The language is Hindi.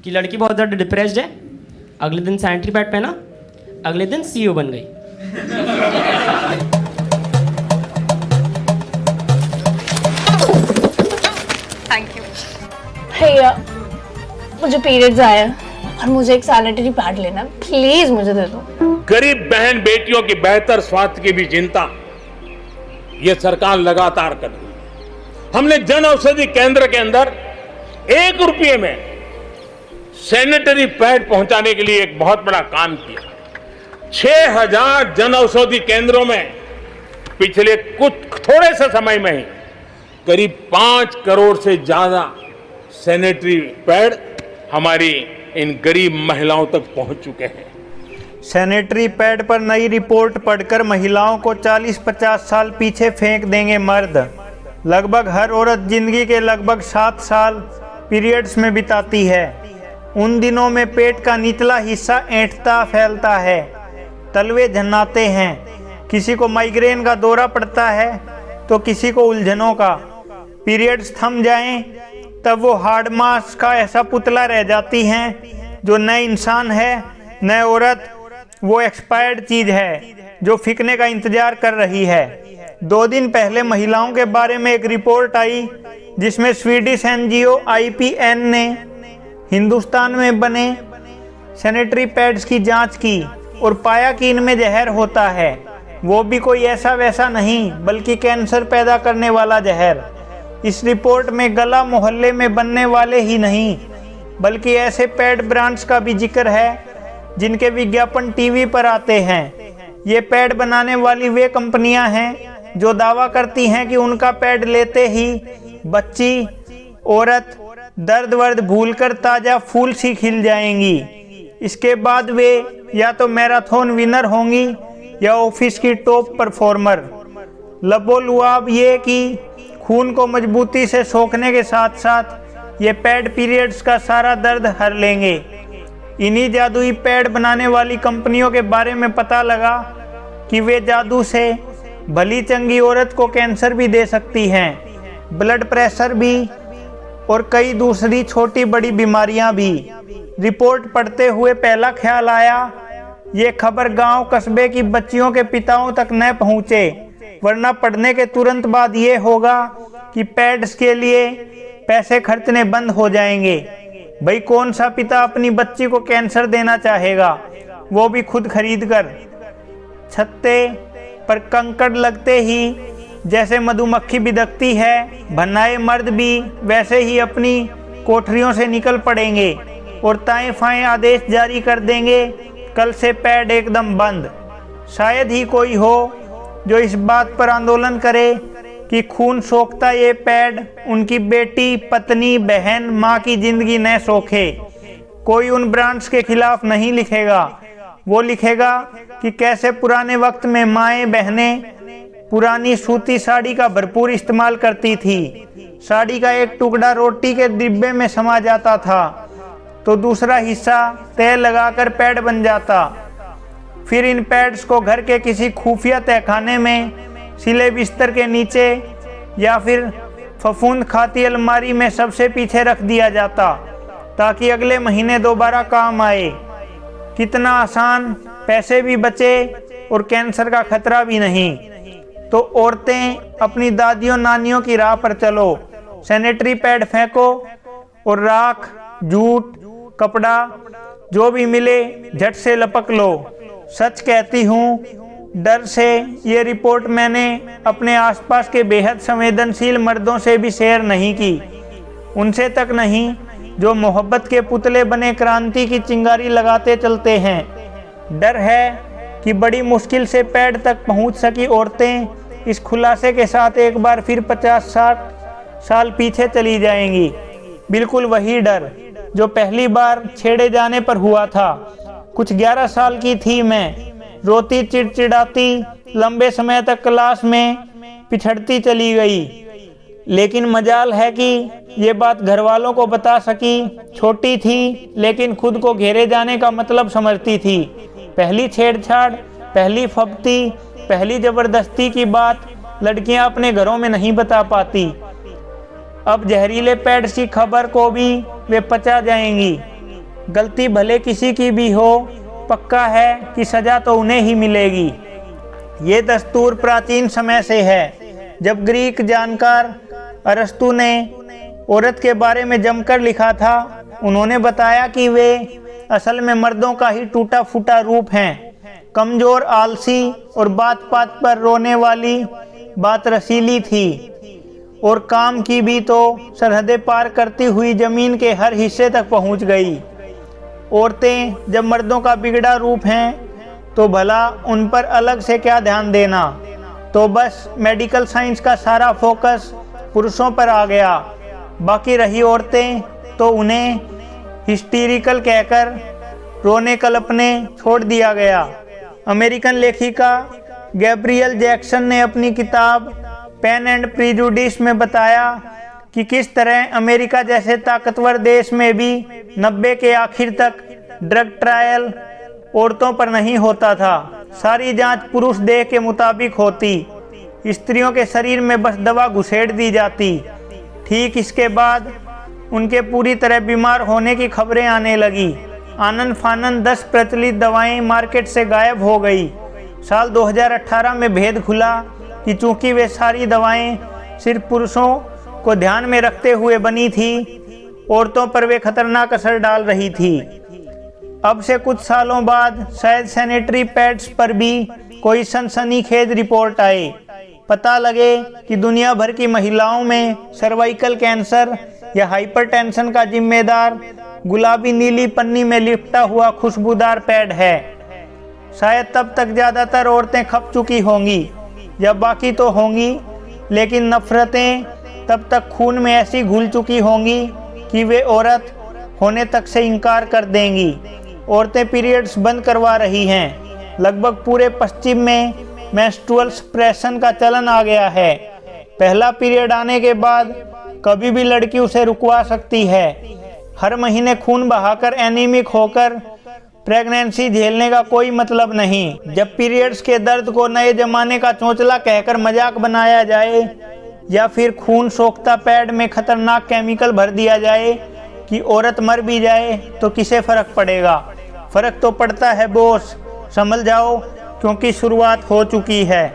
कि लड़की बहुत ज़्यादा डिप्रेस्ड है, अगले दिन सैनिटरी पैड पहना, अगले दिन CEO बन गई। Thank you. भैया मुझे पीरियड्स आए और मुझे एक सैनिटरी पैड लेना, प्लीज मुझे दे दो। गरीब बहन बेटियों की बेहतर स्वास्थ्य की भी चिंता ये सरकार लगातार कर रही है। हमने जन औषधि केंद्र के अंदर 1 रुपये में सैनिटरी पैड पहुंचाने के लिए एक बहुत बड़ा काम किया। 6000 जन औषधि केंद्रों में पिछले कुछ थोड़े से समय में ही करीब 5 करोड़ से ज्यादा सैनिटरी पैड हमारी इन गरीब महिलाओं तक पहुंच चुके हैं। सैनिटरी पैड पर नई रिपोर्ट पढ़कर महिलाओं को 40-50 साल पीछे फेंक देंगे मर्द। लगभग हर औरत जिंदगी के लगभग 7 साल पीरियड्स में बिताती है। उन दिनों में पेट का निचला हिस्सा ऐंठता फैलता है, तलवे झन्नाते हैं, किसी को माइग्रेन का दौरा पड़ता है तो किसी को उलझनों का। पीरियड्स थम जाएं तब वो हार्ड मास का ऐसा पुतला रह जाती हैं जो न इंसान है न औरत, वो एक्सपायर्ड चीज है जो फिकने का इंतजार कर रही है। 2 दिन पहले महिलाओं के बारे में एक रिपोर्ट आई जिसमें स्वीडिश NGO IPN ने हिंदुस्तान में बने सैनिटरी पैड्स की जांच की और पाया कि इनमें जहर होता है, वो भी कोई ऐसा वैसा नहीं बल्कि कैंसर पैदा करने वाला जहर। इस रिपोर्ट में गला मोहल्ले में बनने वाले ही नहीं बल्कि ऐसे पैड ब्रांड्स का भी जिक्र है जिनके विज्ञापन टीवी पर आते हैं। ये पैड बनाने वाली वे कंपनियां हैं जो दावा करती हैं कि उनका पैड लेते ही बच्ची औरत दर्द वर्द भूलकर ताज़ा फूल सी खिल जाएंगी। इसके बाद वे या तो मैराथन विनर होंगी या ऑफिस की टॉप परफॉर्मर। लबोलुआब ये कि खून को मजबूती से सोखने के साथ साथ ये पैड पीरियड्स का सारा दर्द हर लेंगे। इन्हीं जादुई पैड बनाने वाली कंपनियों के बारे में पता लगा कि वे जादू से भली चंगी औरत को कैंसर भी दे सकती हैं, ब्लड प्रेशर भी और कई दूसरी छोटी बड़ी बीमारियां भी। रिपोर्ट पढ़ते हुए पहला ख्याल आया, ये खबर गांव कस्बे की बच्चियों के पिताओं तक न पहुंचे, वरना पढ़ने के तुरंत बाद ये होगा कि पैड्स के लिए पैसे खर्चने बंद हो जाएंगे। भाई कौन सा पिता अपनी बच्ची को कैंसर देना चाहेगा, वो भी खुद खरीद कर। छत्ते पर कंकड़ लगते ही जैसे मधुमक्खी बिदकती है, भन्नाए मर्द भी वैसे ही अपनी कोठरियों से निकल पड़ेंगे और ताएं फाएं आदेश जारी कर देंगे, कल से पैड एकदम बंद। शायद ही कोई हो जो इस बात पर आंदोलन करे कि खून सोखता ये पैड उनकी बेटी, पत्नी, बहन, माँ की जिंदगी न सोखे। कोई उन ब्रांड्स के खिलाफ नहीं लिखेगा, वो लिखेगा कि कैसे पुराने वक्त में माएँ बहनें पुरानी सूती साड़ी का भरपूर इस्तेमाल करती थी। साड़ी का एक टुकड़ा रोटी के डिब्बे में समा जाता था तो दूसरा हिस्सा तय लगाकर पैड बन जाता। फिर इन पैड्स को घर के किसी खुफिया तहखाने में सिले बिस्तर के नीचे या फिर फफूंद खाती अलमारी में सबसे पीछे रख दिया जाता ताकि अगले महीने दोबारा काम आए। कितना आसान, पैसे भी बचे और कैंसर का खतरा भी नहीं। तो औरतें अपनी दादियों नानियों की राह पर चलो, सैनिटरी पैड फेंको और राख, जूट, कपड़ा जो भी मिले झट से लपक लो। सच कहती हूँ, डर से ये रिपोर्ट मैंने अपने आसपास के बेहद संवेदनशील मर्दों से भी शेयर नहीं की, उनसे तक नहीं जो मोहब्बत के पुतले बने क्रांति की चिंगारी लगाते चलते हैं। डर है कि बड़ी मुश्किल से पैड तक पहुंच सकी औरतें इस खुलासे के साथ एक बार फिर 50-60 साल पीछे चली जाएंगी। बिल्कुल वही डर जो पहली बार छेड़े जाने पर हुआ था। कुछ 11 साल की थी मैं, रोती चिड़चिड़ाती लंबे समय तक क्लास में पिछड़ती चली गई। लेकिन मजाल है कि ये बात घर वालों को बता सकी। छोटी थी लेकिन खुद को घेरे जाने का मतलब समझती थी। पहली छेड़छाड़, पहली फब्ती, पहली जबरदस्ती की बात लड़कियां अपने घरों में नहीं बता पाती। अब जहरीले पैड्स की खबर को भी वे पचा जाएंगी। गलती भले किसी की भी हो, पक्का है कि सजा तो उन्हें ही मिलेगी। ये दस्तूर प्राचीन समय से है। जब ग्रीक जानकार अरस्तु ने औरत के बारे में जमकर लिखा था, उन्होंने बताया कि वे असल में मर्दों का ही टूटा फूटा रूप हैं, कमजोर, आलसी और बात बात पर रोने वाली। बात रसीली थी और काम की भी तो सरहदें पार करती हुई जमीन के हर हिस्से तक पहुंच गई। औरतें जब मर्दों का बिगड़ा रूप हैं तो भला उन पर अलग से क्या ध्यान देना। तो बस मेडिकल साइंस का सारा फोकस पुरुषों पर आ गया। बाकी रही औरतें तो उन्हें हिस्टीरिकल कहकर रोने कल्पने छोड़ दिया गया। अमेरिकन लेखिका गैब्रियल जैक्सन ने अपनी किताब पेन एंड प्रीजुडिस में बताया कि किस तरह अमेरिका जैसे ताकतवर देश में भी 90 के आखिर तक ड्रग ट्रायल औरतों पर नहीं होता था। सारी जांच पुरुष देह के मुताबिक होती। स्त्रियों के शरीर में बस दवा घुसेड़ दी जाती। ठीक इसके बाद उनके पूरी तरह बीमार होने की खबरें आने लगी। आनन फानन 10 प्रचलित दवाएं मार्केट से गायब हो गई। साल 2018 में भेद खुला कि चूंकि वे सारी दवाएं सिर्फ पुरुषों को ध्यान में रखते हुए बनी थी, औरतों पर वे खतरनाक असर डाल रही थी। अब से कुछ सालों बाद शायद सैनिटरी पैड्स पर भी कोई सनसनीखेज रिपोर्ट आए। पता लगे कि दुनिया भर की महिलाओं में सर्वाइकल कैंसर या हाइपरटेंशन का जिम्मेदार गुलाबी नीली पन्नी में लिपटा हुआ खुशबूदार पैड है। शायद तब तक ज़्यादातर औरतें खप चुकी होंगी या बाकी तो होंगी, लेकिन नफरतें तब तक खून में ऐसी घुल चुकी होंगी कि वे औरत होने तक से इनकार कर देंगी। औरतें पीरियड्स बंद करवा रही हैं। लगभग पूरे पश्चिम में मेंस्ट्रुअल सप्रेशन का चलन आ गया है। पहला पीरियड आने के बाद कभी भी लड़की उसे रुकवा सकती है। हर महीने खून बहाकर एनीमिक होकर प्रेगनेंसी झेलने का कोई मतलब नहीं। जब पीरियड्स के दर्द को नए जमाने का चोंचला कहकर मजाक बनाया जाए या फिर खून सोखता पैड में खतरनाक केमिकल भर दिया जाए कि औरत मर भी जाए तो किसे फर्क पड़ेगा। फर्क तो पड़ता है बॉस, समझ जाओ, क्योंकि शुरुआत हो चुकी है।